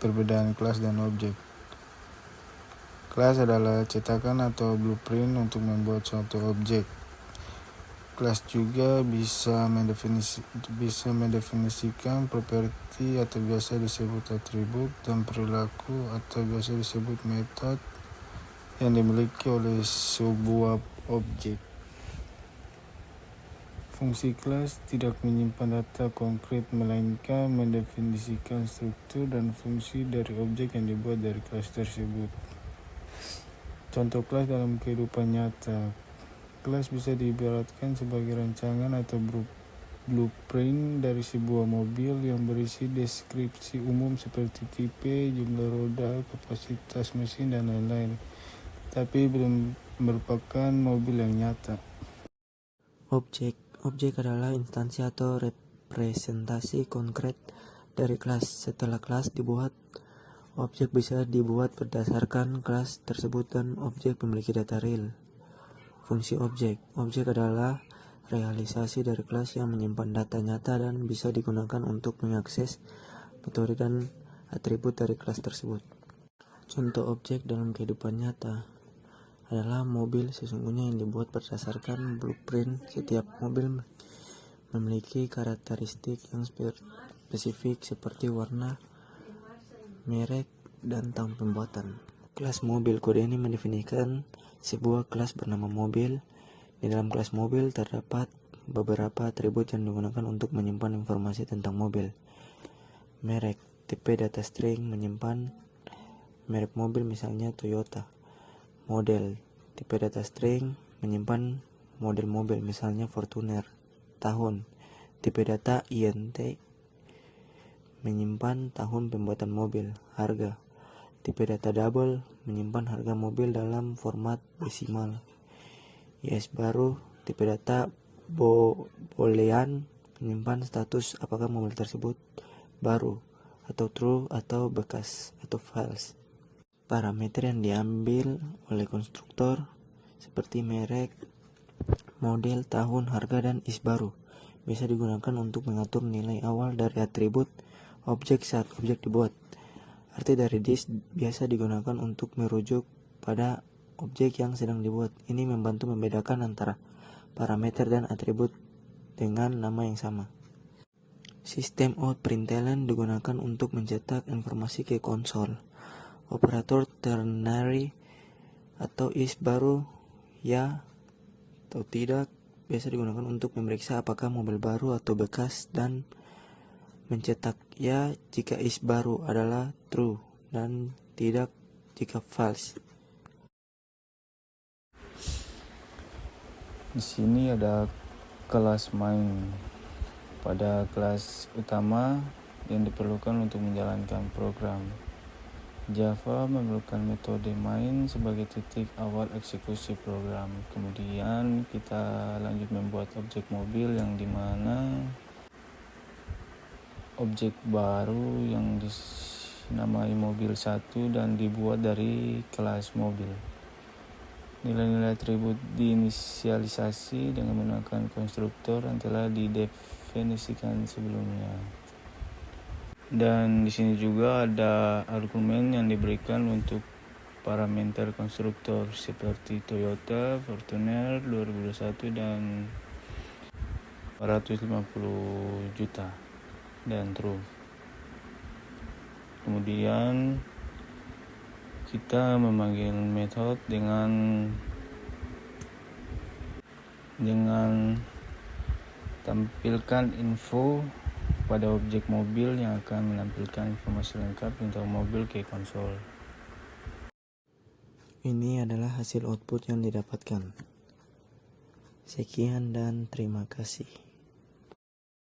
perbedaan kelas dan objek. Kelas adalah cetakan atau blueprint untuk membuat suatu objek. Kelas juga bisa mendefinisikan properti atau biasa disebut atribut dan perilaku atau biasa disebut metode yang dimiliki oleh sebuah objek. Fungsi kelas tidak menyimpan data konkret melainkan mendefinisikan struktur dan fungsi dari objek yang dibuat dari kelas tersebut. Contoh kelas dalam kehidupan nyata. Kelas bisa diibaratkan sebagai rancangan atau blueprint dari sebuah mobil yang berisi deskripsi umum seperti tipe, jumlah roda, kapasitas mesin, dan lain-lain, tapi belum merupakan mobil yang nyata. Objek adalah instansi atau representasi konkret dari kelas. Setelah kelas dibuat, objek bisa dibuat berdasarkan kelas tersebut dan objek memiliki data real. Fungsi objek adalah realisasi dari kelas yang menyimpan data nyata dan bisa digunakan untuk mengakses metode dan atribut dari kelas tersebut. Contoh objek dalam kehidupan nyata adalah mobil sesungguhnya yang dibuat berdasarkan blueprint. Setiap mobil memiliki karakteristik yang spesifik seperti warna, merek, dan tahun pembuatan. Kelas mobil. Kode ini mendefinisikan sebuah kelas bernama mobil. Di dalam kelas mobil terdapat beberapa atribut yang digunakan untuk menyimpan informasi tentang mobil. Merek, tipe data string menyimpan merek mobil, misalnya Toyota. Model, tipe data string menyimpan model mobil, misalnya Fortuner. Tahun, tipe data INT menyimpan tahun pembuatan mobil. Harga, tipe data double menyimpan harga mobil dalam format desimal. IS baru, tipe data boolean menyimpan status apakah mobil tersebut baru atau true atau bekas atau false. Parameter yang diambil oleh konstruktor seperti merek, model, tahun, harga, dan IS baru bisa digunakan untuk mengatur nilai awal dari atribut objek saat objek dibuat. Arti dari this biasa digunakan untuk merujuk pada objek yang sedang dibuat. Ini membantu membedakan antara parameter dan atribut dengan nama yang sama. Sistem out-println digunakan untuk mencetak informasi ke konsol. Operator ternary atau is baru ya atau tidak biasa digunakan untuk memeriksa apakah mobil baru atau bekas dan mencetak ya jika is baru adalah true dan tidak jika false. Di sini ada kelas main. Pada kelas utama yang diperlukan untuk menjalankan program. Java memerlukan metode main sebagai titik awal eksekusi program. Kemudian kita lanjut membuat objek mobil yang dimana objek baru yang dinamai mobil 1 dan dibuat dari kelas mobil. Nilai-nilai atribut diinisialisasi dengan menggunakan konstruktor yang telah didefinisikan sebelumnya. Dan di sini juga ada argumen yang diberikan untuk parameter konstruktor seperti Toyota, Fortuner 2021 dan 450 juta dan true. Kemudian kita memanggil metode dengan tampilkan info pada objek mobil yang akan menampilkan informasi lengkap tentang mobil ke konsol. Ini adalah hasil output yang didapatkan. Sekian dan terima kasih.